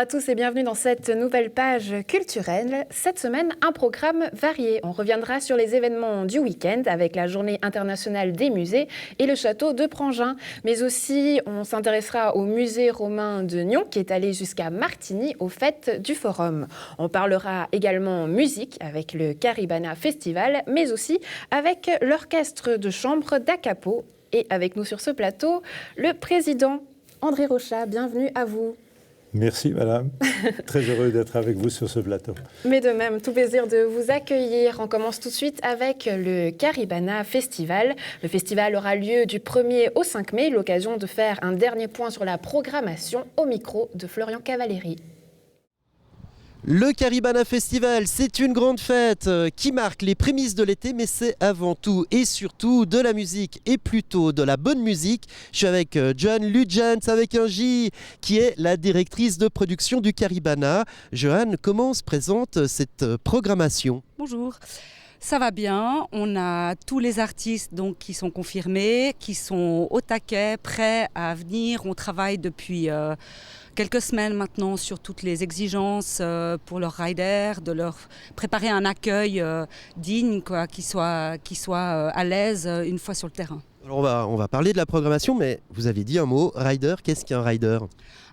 à tous et bienvenue dans cette nouvelle page culturelle. Cette semaine, un programme varié. On reviendra sur les événements du week-end avec la Journée internationale des musées et le château de Prangin. Mais aussi, on s'intéressera au musée romain de Nyon qui est allé jusqu'à Martigny aux fêtes du Forum. On parlera également musique avec le Caribana Festival, mais aussi avec l'orchestre de chambre d'Acapo. Et avec nous sur ce plateau, le président André Rochat. Bienvenue à vous. Merci madame, très heureux d'être avec vous sur ce plateau. Mais de même, tout plaisir de vous accueillir. On commence tout de suite avec le Caribana Festival. Le festival aura lieu du 1er au 5 mai, l'occasion de faire un dernier point sur la programmation au micro de Florian Cavalieri. Le Caribana Festival, c'est une grande fête qui marque les prémices de l'été, mais c'est avant tout et surtout de la musique et plutôt de la bonne musique. Je suis avec Johanne Lutjens avec un J, qui est la directrice de production du Caribana. Johanne, comment se présente cette programmation ? Bonjour. Ça va bien, on a tous les artistes donc, qui sont confirmés, qui sont au taquet, prêts à venir. On travaille depuis quelques semaines maintenant sur toutes les exigences pour leurs riders, de leur préparer un accueil digne, quoi, qui soit à l'aise une fois sur le terrain. Alors on va parler de la programmation, mais vous avez dit un mot, rider. Qu'est-ce qu'un rider ?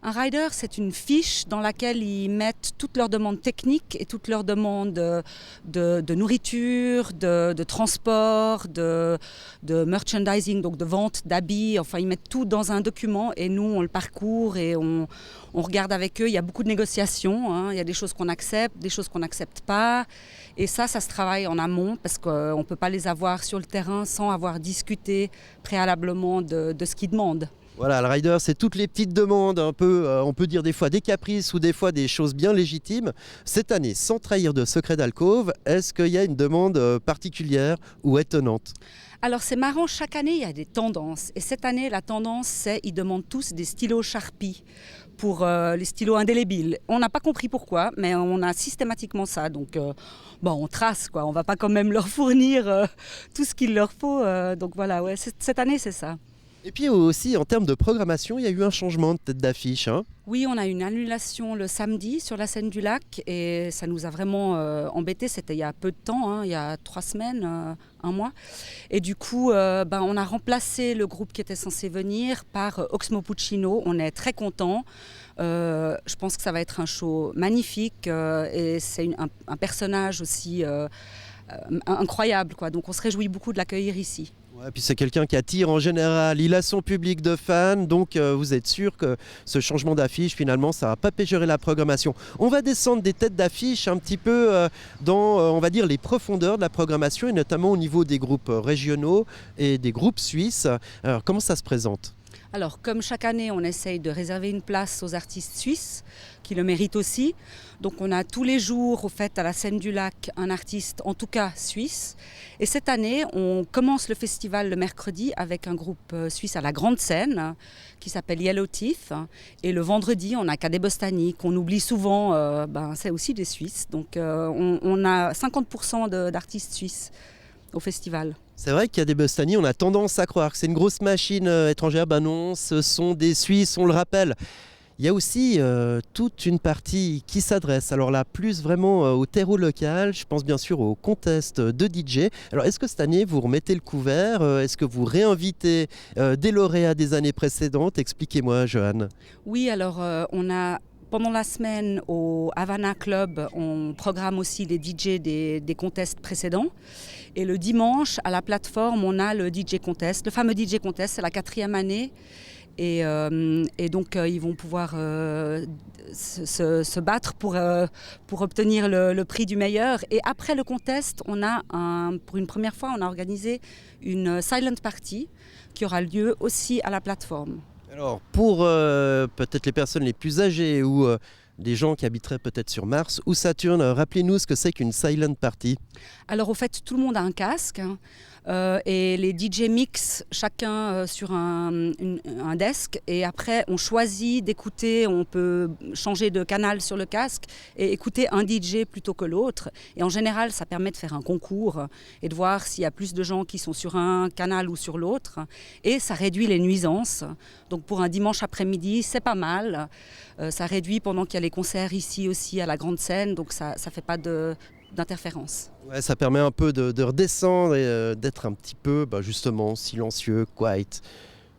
Un rider, c'est une fiche dans laquelle ils mettent toutes leurs demandes techniques et toutes leurs demandes de nourriture, de transport, de merchandising, donc de vente d'habits. Enfin, ils mettent tout dans un document et nous, on le parcourt et on regarde avec eux. Il y a beaucoup de négociations. Hein. Il y a des choses qu'on accepte, des choses qu'on n'accepte pas. Et ça se travaille en amont parce qu'on ne peut pas les avoir sur le terrain sans avoir discuté préalablement de ce qu'ils demandent. Voilà, le rider, c'est toutes les petites demandes, un peu, on peut dire des fois des caprices ou des fois des choses bien légitimes. Cette année, sans trahir de secret d'alcôve, est-ce qu'il y a une demande particulière ou étonnante ? Alors c'est marrant, chaque année il y a des tendances. Et cette année, la tendance, c'est qu'ils demandent tous des stylos Sharpie pour les stylos indélébiles. On n'a pas compris pourquoi, mais on a systématiquement ça. Donc on trace, quoi. On ne va pas quand même leur fournir tout ce qu'il leur faut. Donc voilà, ouais, cette année, c'est ça. Et puis aussi, en termes de programmation, il y a eu un changement de tête d'affiche. Hein. Oui, on a eu une annulation le samedi sur la scène du lac et ça nous a vraiment embêtés. C'était il y a peu de temps, hein, il y a 3 semaines, 1 mois. Et du coup, on a remplacé le groupe qui était censé venir par Oxmo Puccino. On est très contents. Je pense que ça va être un show magnifique et c'est un personnage aussi incroyable, quoi. Donc on se réjouit beaucoup de l'accueillir ici. Ouais, puis c'est quelqu'un qui attire en général, il a son public de fans, donc vous êtes sûr que ce changement d'affiche, finalement, ça ne va pas péjorer la programmation. On va descendre des têtes d'affiche un petit peu dans, on va dire, les profondeurs de la programmation, et notamment au niveau des groupes régionaux et des groupes suisses. Alors, comment ça se présente ? Alors, comme chaque année, on essaye de réserver une place aux artistes suisses, qui le méritent aussi. Donc, on a tous les jours, au fait, à la scène du lac, un artiste, en tout cas suisse. Et cette année, on commence le festival le mercredi avec un groupe suisse à la grande scène, qui s'appelle Yellow Teeth. Et le vendredi, on a Kadé Bostani, qu'on oublie souvent, c'est aussi des Suisses. Donc, on a 50% d'artistes suisses au festival. C'est vrai qu'il y a des Bostani, on a tendance à croire que c'est une grosse machine étrangère. Ben non, ce sont des Suisses, on le rappelle. Il y a aussi toute une partie qui s'adresse, alors là, plus vraiment au terreau local. Je pense bien sûr au contest de DJ. Alors, est-ce que cette année, vous remettez le couvert ? Est-ce que vous réinvitez des lauréats des années précédentes ? Expliquez-moi, Johanne. Oui, alors on a... Pendant la semaine, au Havana Club, on programme aussi les DJ des contests précédents. Et le dimanche, à la plateforme, on a le DJ Contest. Le fameux DJ Contest, c'est la 4e année. Et donc, ils vont pouvoir se battre pour obtenir le prix du meilleur. Et après le contest, pour une première fois, on a organisé une silent party qui aura lieu aussi à la plateforme. Alors, pour peut-être les personnes les plus âgées ou des gens qui habiteraient peut-être sur Mars ou Saturne, rappelez-nous ce que c'est qu'une silent party. Alors, au fait, tout le monde a un casque. Et les DJ mix chacun sur un desk et après on choisit d'écouter, on peut changer de canal sur le casque et écouter un DJ plutôt que l'autre. Et en général, ça permet de faire un concours et de voir s'il y a plus de gens qui sont sur un canal ou sur l'autre. Et ça réduit les nuisances. Donc pour un dimanche après-midi, c'est pas mal. Ça réduit pendant qu'il y a les concerts ici aussi à la grande scène, donc ça ne fait pas d'interférence. Ouais, ça permet un peu de redescendre et d'être un petit peu justement silencieux, quiet,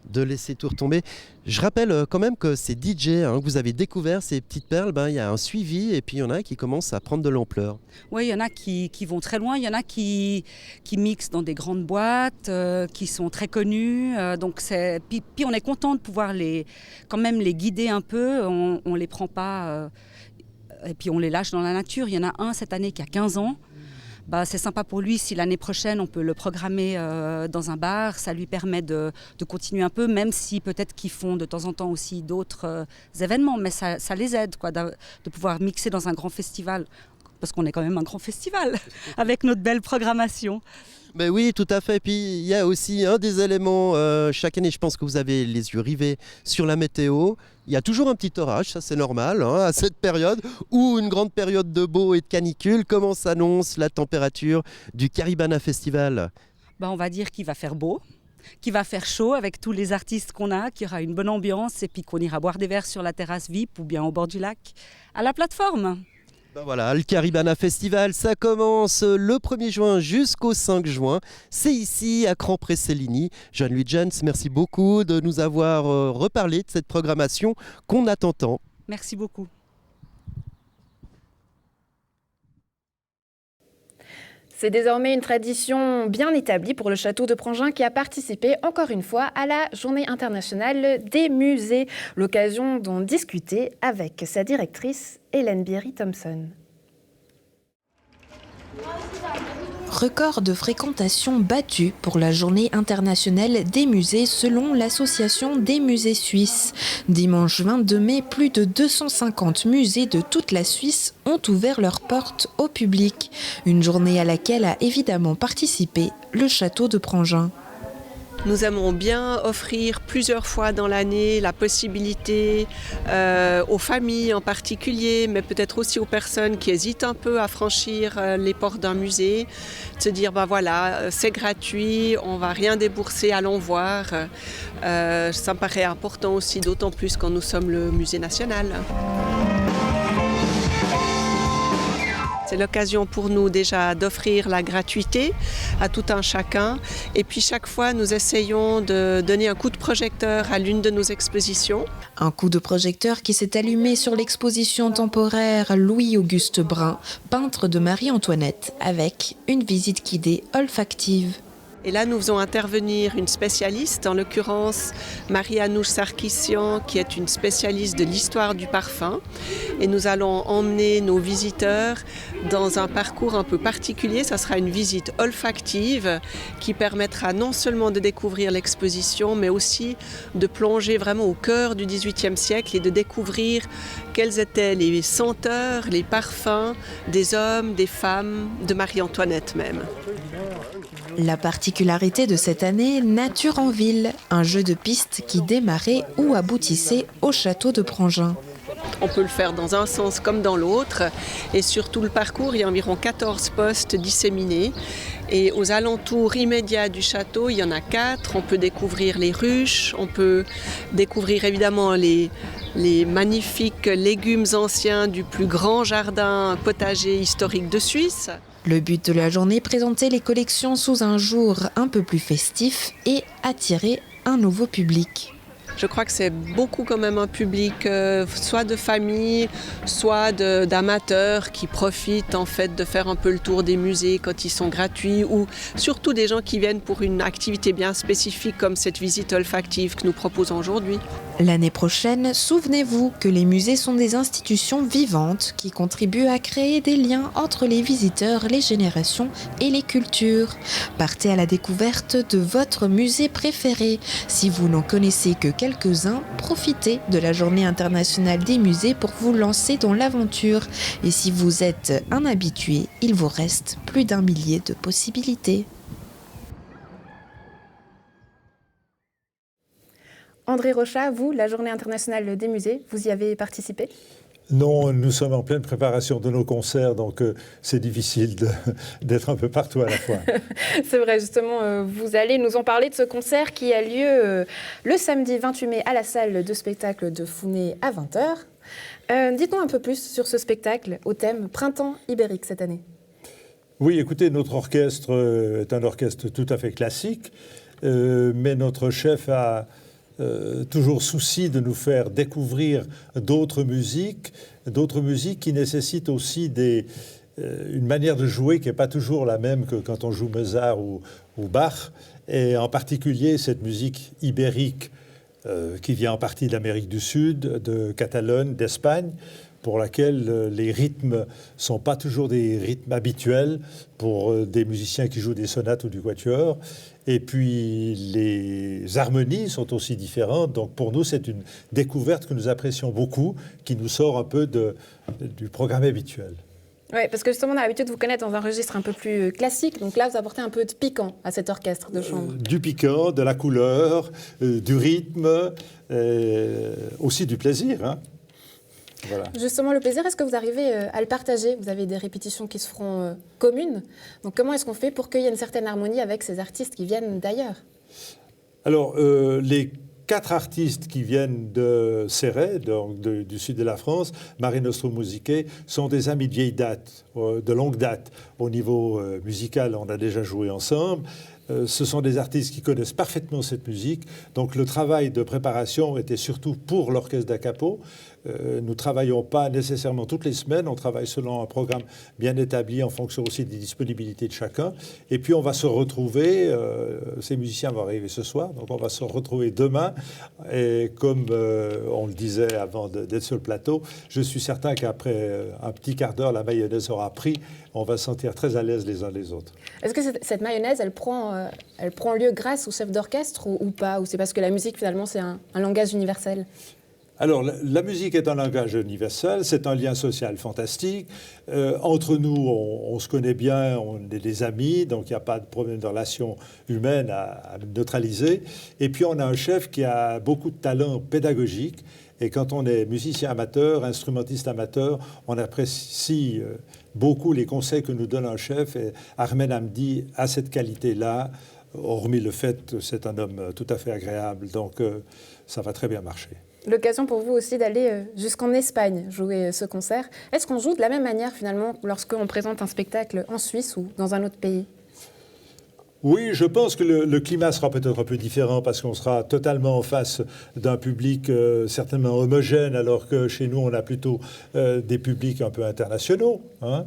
de laisser tout retomber. Je rappelle quand même que ces DJ que vous avez découvert, ces petites perles, il y a un suivi et puis il y en a qui commencent à prendre de l'ampleur. Oui, il y en a qui vont très loin, il y en a qui mixent dans des grandes boîtes, qui sont très connus. Puis on est content de pouvoir quand même les guider un peu, on ne les prend pas et puis on les lâche dans la nature. Il y en a un cette année qui a 15 ans. C'est sympa pour lui si l'année prochaine on peut le programmer dans un bar, ça lui permet de continuer un peu, même si peut-être qu'ils font de temps en temps aussi d'autres événements, mais ça les aide de pouvoir mixer dans un grand festival, parce qu'on est quand même un grand festival avec notre belle programmation. Ben oui, tout à fait. Et puis il y a aussi un des éléments, chaque année je pense que vous avez les yeux rivés sur la météo. Il y a toujours un petit orage, ça c'est normal, à cette période, ou une grande période de beau et de canicule. Comment s'annonce la température du Caribana Festival ? On va dire qu'il va faire beau, qu'il va faire chaud avec tous les artistes qu'on a, qu'il y aura une bonne ambiance et puis qu'on ira boire des verres sur la terrasse VIP ou bien au bord du lac, à la plateforme. Voilà, le Caribana Festival, ça commence le 1er juin jusqu'au 5 juin. C'est ici à Cran-Près-Céligny. Jeanne-Louis Jens, merci beaucoup de nous avoir reparlé de cette programmation qu'on attend tant. Merci beaucoup. C'est désormais une tradition bien établie pour le château de Prangin qui a participé encore une fois à la Journée internationale des musées. L'occasion d'en discuter avec sa directrice Hélène Bierry-Thompson. Record de fréquentation battu pour la Journée internationale des musées selon l'Association des musées suisses. Dimanche 22 mai, plus de 250 musées de toute la Suisse ont ouvert leurs portes au public. Une journée à laquelle a évidemment participé le château de Prangin. Nous aimons bien offrir plusieurs fois dans l'année la possibilité aux familles en particulier, mais peut-être aussi aux personnes qui hésitent un peu à franchir les portes d'un musée, de se dire voilà, c'est gratuit, on ne va rien débourser, allons voir. Ça me paraît important aussi, d'autant plus quand nous sommes le musée national. C'est l'occasion pour nous déjà d'offrir la gratuité à tout un chacun. Et puis chaque fois, nous essayons de donner un coup de projecteur à l'une de nos expositions. Un coup de projecteur qui s'est allumé sur l'exposition temporaire Louis-Auguste Brun, peintre de Marie-Antoinette, avec une visite guidée olfactive. Et là, nous faisons intervenir une spécialiste, en l'occurrence Marie-Anouche Sarkissian, qui est une spécialiste de l'histoire du parfum. Et nous allons emmener nos visiteurs dans un parcours un peu particulier. Ça sera une visite olfactive qui permettra non seulement de découvrir l'exposition, mais aussi de plonger vraiment au cœur du XVIIIe siècle et de découvrir quels étaient les senteurs, les parfums des hommes, des femmes, de Marie-Antoinette même. La particularité de cette année, Nature en ville, un jeu de piste qui démarrait ou aboutissait au château de Prangin. On peut le faire dans un sens comme dans l'autre. Et sur tout le parcours, il y a environ 14 postes disséminés. Et aux alentours immédiats du château, il y en a 4. On peut découvrir les ruches, on peut découvrir évidemment les magnifiques légumes anciens du plus grand jardin potager historique de Suisse. Le but de la journée, présenter les collections sous un jour un peu plus festif et attirer un nouveau public. Je crois que c'est beaucoup quand même un public soit de famille, soit d'amateurs qui profitent en fait de faire un peu le tour des musées quand ils sont gratuits, ou surtout des gens qui viennent pour une activité bien spécifique comme cette visite olfactive que nous proposons aujourd'hui. L'année prochaine, souvenez-vous que les musées sont des institutions vivantes qui contribuent à créer des liens entre les visiteurs, les générations et les cultures. Partez à la découverte de votre musée préféré. Si vous n'en connaissez que quelques-uns, profitez de la Journée internationale des musées pour vous lancer dans l'aventure. Et si vous êtes un habitué, il vous reste plus d'1 millier de possibilités. André Rochat, vous, la Journée internationale des musées, vous y avez participé ? Non, nous sommes en pleine préparation de nos concerts, donc c'est difficile d'être un peu partout à la fois. C'est vrai, justement, vous allez nous en parler de ce concert qui a lieu le samedi 28 mai à la salle de spectacle de Founé à 20h. Dites-nous un peu plus sur ce spectacle au thème Printemps ibérique cette année. Oui, écoutez, notre orchestre est un orchestre tout à fait classique, mais notre chef a toujours souci de nous faire découvrir d'autres musiques qui nécessitent aussi une manière de jouer qui n'est pas toujours la même que quand on joue Mozart ou Bach, et en particulier cette musique ibérique qui vient en partie d'Amérique du Sud, de Catalogne, d'Espagne, pour laquelle les rythmes ne sont pas toujours des rythmes habituels pour des musiciens qui jouent des sonates ou du quatuor. Et puis les harmonies sont aussi différentes. Donc pour nous, c'est une découverte que nous apprécions beaucoup, qui nous sort un peu du programme habituel. Oui, parce que justement, on a l'habitude de vous connaître dans un registre un peu plus classique. Donc là, vous apportez un peu de piquant à cet orchestre de chambre. Du piquant, de la couleur, du rythme, aussi du plaisir, hein. Voilà. Justement, le plaisir, est-ce que vous arrivez à le partager ? Vous avez des répétitions qui se feront communes. Donc comment est-ce qu'on fait pour qu'il y ait une certaine harmonie avec ces artistes qui viennent d'ailleurs ? Alors, les 4 artistes qui viennent de Céret, donc du sud de la France, Mare Nostrum Musicae, sont des amis de vieille date, de longue date. Au niveau musical, on a déjà joué ensemble. Ce sont des artistes qui connaissent parfaitement cette musique. Donc le travail de préparation était surtout pour l'orchestre da Capo. Nous ne travaillons pas nécessairement toutes les semaines, on travaille selon un programme bien établi en fonction aussi des disponibilités de chacun. Et puis on va se retrouver, ces musiciens vont arriver ce soir, donc on va se retrouver demain. Et comme on le disait avant d'être sur le plateau, je suis certain qu'après un petit quart d'heure, la mayonnaise aura pris, on va se sentir très à l'aise les uns les autres. Est-ce que cette mayonnaise, elle prend lieu grâce au chef d'orchestre ou pas ? Ou c'est parce que la musique, finalement, c'est un langage universel ? Alors, la musique est un langage universel, c'est un lien social fantastique. Entre nous, on se connaît bien, on est des amis, donc il n'y a pas de problème de relation humaine à neutraliser. Et puis, on a un chef qui a beaucoup de talent pédagogique. Et quand on est musicien amateur, instrumentiste amateur, on apprécie beaucoup les conseils que nous donne un chef. Et Ahmed Hamdi a cette qualité-là, hormis le fait que c'est un homme tout à fait agréable. Donc, ça va très bien marcher. L'occasion pour vous aussi d'aller jusqu'en Espagne jouer ce concert. Est-ce qu'on joue de la même manière finalement lorsqu'on présente un spectacle en Suisse ou dans un autre pays ? Oui, je pense que le climat sera peut-être un peu différent parce qu'on sera totalement en face d'un public certainement homogène, alors que chez nous, on a plutôt des publics un peu internationaux. Hein.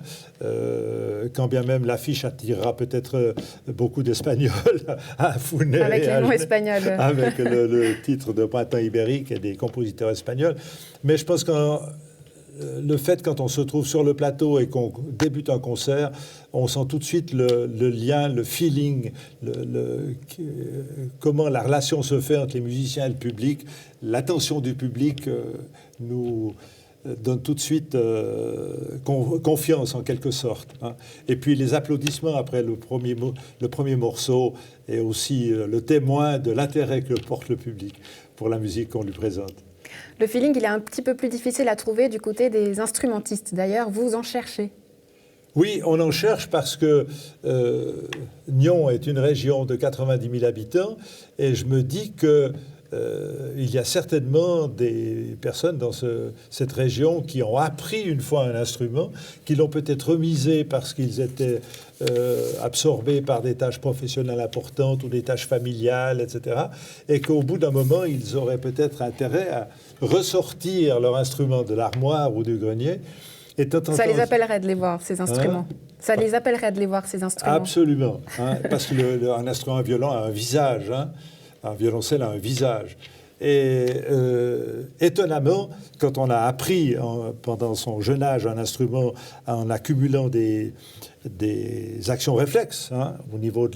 Quand bien même l'affiche attirera peut-être beaucoup d'Espagnols à Founé. Avec les noms espagnols. Avec le titre de Printemps ibérique et des compositeurs espagnols. Mais je pense que le fait, quand on se trouve sur le plateau et qu'on débute un concert, on sent tout de suite le lien, le feeling, comment la relation se fait entre les musiciens et le public. L'attention du public nous donne tout de suite confiance, en quelque sorte. Hein. Et puis les applaudissements après le premier morceau est aussi le témoin de l'intérêt que porte le public pour la musique qu'on lui présente. Le feeling, il est un petit peu plus difficile à trouver du côté des instrumentistes. D'ailleurs, vous en cherchez. Oui, on en cherche parce que Nyon est une région de 90 000 habitants et je me dis que il y a certainement des personnes dans cette région qui ont appris une fois un instrument, qui l'ont peut-être remisé parce qu'ils étaient absorbés par des tâches professionnelles importantes ou des tâches familiales, etc. Et qu'au bout d'un moment, ils auraient peut-être intérêt à ressortir leur instrument de l'armoire ou du grenier. Et ça les appellerait de les voir, ces instruments. Hein? Ça les appellerait de les voir, ces instruments. Absolument. Hein, parce qu'un instrument violent a un visage. Hein. Un violoncelle a un visage. Et étonnamment, quand on a appris pendant son jeune âge un instrument en accumulant des actions réflexes hein, au niveau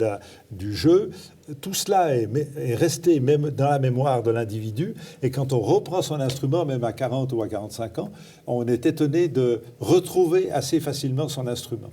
du jeu, tout cela est resté même dans la mémoire de l'individu. Et quand on reprend son instrument, même à 40 ou à 45 ans, on est étonné de retrouver assez facilement son instrument.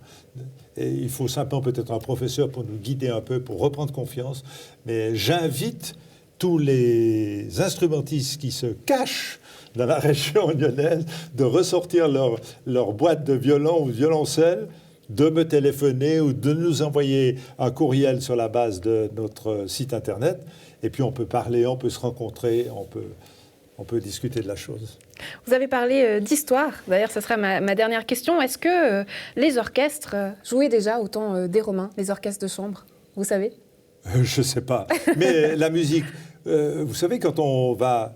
Et il faut simplement peut-être un professeur pour nous guider un peu, pour reprendre confiance. Mais j'invite tous les instrumentistes qui se cachent dans la région lyonnaise de ressortir leur boîte de violon ou de violoncelle, de me téléphoner ou de nous envoyer un courriel sur la base de notre site internet. Et puis on peut parler, on peut se rencontrer, on peut discuter de la chose. Vous avez parlé d'histoire. D'ailleurs, ce sera ma dernière question. Est-ce que les orchestres jouaient déjà au temps des Romains, les orchestres de chambre? Vous savez? Je ne sais pas. Mais la musique, vous savez, quand on va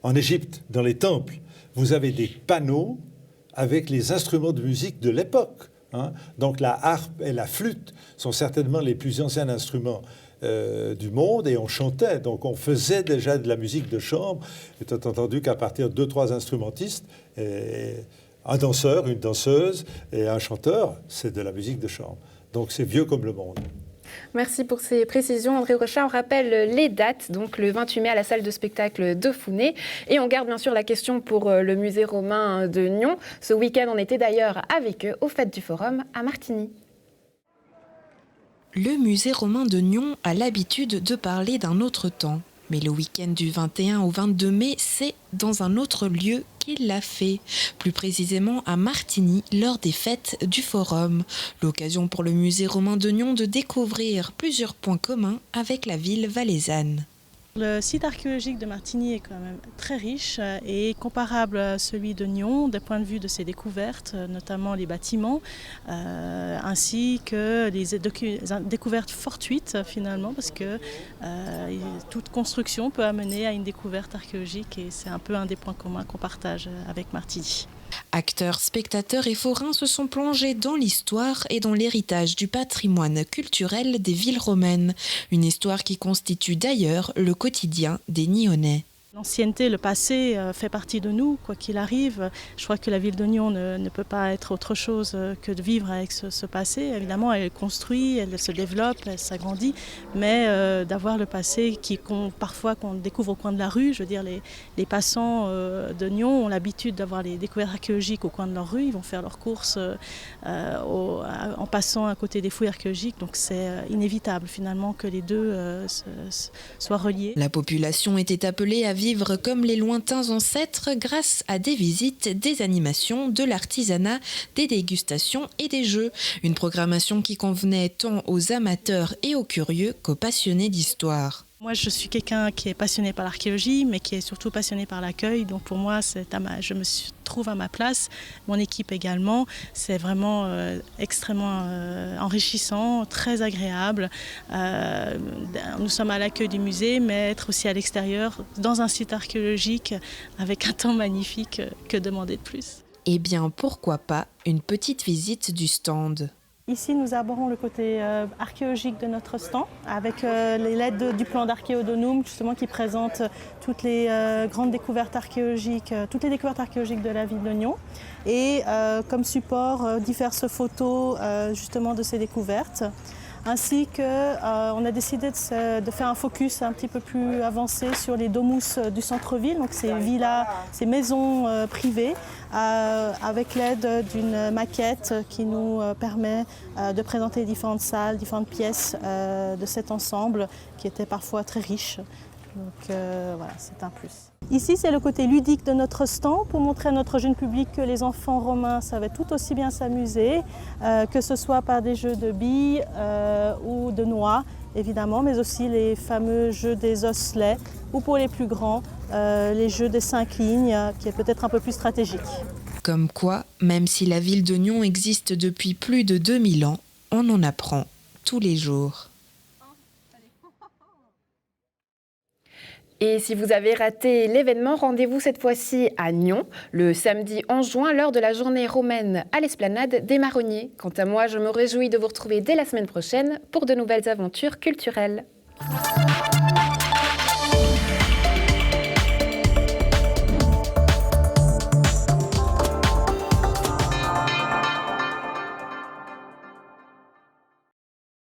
en Égypte, dans les temples, vous avez des panneaux avec les instruments de musique de l'époque. Hein. Donc la harpe et la flûte sont certainement les plus anciens instruments du monde, et on chantait. Donc on faisait déjà de la musique de chambre. Et entendu qu'à partir de 2-3 instrumentistes, un danseur, une danseuse et un chanteur, c'est de la musique de chambre. Donc c'est vieux comme le monde. Merci pour ces précisions, André Rochat. On rappelle les dates, donc le 28 mai à la salle de spectacle de Founé. Et on garde bien sûr la question pour le musée romain de Nyon. Ce week-end, on était d'ailleurs avec eux aux Fêtes du Forum à Martigny. Le musée romain de Nyon a l'habitude de parler d'un autre temps. Mais le week-end du 21 au 22 mai, c'est dans un autre lieu qu'il l'a fait. Plus précisément à Martigny, lors des Fêtes du Forum. L'occasion pour le musée romain de Nyon de découvrir plusieurs points communs avec la ville valaisanne. Le site archéologique de Martigny est quand même très riche et comparable à celui de Nyon d'un point de vue de ses découvertes, notamment les bâtiments, ainsi que les découvertes fortuites finalement, parce que toute construction peut amener à une découverte archéologique, et c'est un peu un des points communs qu'on partage avec Martigny. Acteurs, spectateurs et forains se sont plongés dans l'histoire et dans l'héritage du patrimoine culturel des villes romaines. Une histoire qui constitue d'ailleurs le quotidien des Nyonnais. L'ancienneté, le passé fait partie de nous, quoi qu'il arrive. Je crois que la ville de Nyon ne peut pas être autre chose que de vivre avec ce passé. Évidemment, elle construit, elle se développe, elle s'agrandit, mais d'avoir le passé parfois qu'on découvre au coin de la rue. Je veux dire, les passants de Nyon ont l'habitude d'avoir les découvertes archéologiques au coin de leur rue. Ils vont faire leurs courses en passant à côté des fouilles archéologiques. Donc c'est inévitable finalement que les deux soient reliés. La population était appelée à vivre comme les lointains ancêtres grâce à des visites, des animations, de l'artisanat, des dégustations et des jeux. Une programmation qui convenait tant aux amateurs et aux curieux qu'aux passionnés d'histoire. Moi, je suis quelqu'un qui est passionné par l'archéologie, mais qui est surtout passionné par l'accueil. Donc pour moi, je me trouve à ma place. Mon équipe également. C'est vraiment extrêmement enrichissant, très agréable. Nous sommes à l'accueil du musée, mais être aussi à l'extérieur, dans un site archéologique, avec un temps magnifique, que demander de plus? Eh bien, pourquoi pas une petite visite du stand ? Ici, nous abordons le côté archéologique de notre stand, avec les lettres du plan d'Archéodonum, justement, qui présente toutes les grandes découvertes archéologiques, toutes les découvertes archéologiques de la ville de Nyon, et comme support diverses photos justement de ces découvertes. Ainsi qu'on a décidé de faire un focus un petit peu plus avancé sur les domus du centre-ville, donc ces villas, ces maisons privées, avec l'aide d'une maquette qui nous permet de présenter différentes salles, différentes pièces de cet ensemble qui était parfois très riche. Donc voilà, c'est un plus. Ici, c'est le côté ludique de notre stand pour montrer à notre jeune public que les enfants romains savaient tout aussi bien s'amuser, que ce soit par des jeux de billes ou de noix, évidemment, mais aussi les fameux jeux des osselets, ou pour les plus grands, les jeux des 5 lignes, qui est peut-être un peu plus stratégique. Comme quoi, même si la ville de Nyon existe depuis plus de 2000 ans, on en apprend tous les jours. Et si vous avez raté l'événement, rendez-vous cette fois-ci à Nyon, le samedi 11 juin, lors de la journée romaine à l'Esplanade des Marronniers. Quant à moi, je me réjouis de vous retrouver dès la semaine prochaine pour de nouvelles aventures culturelles.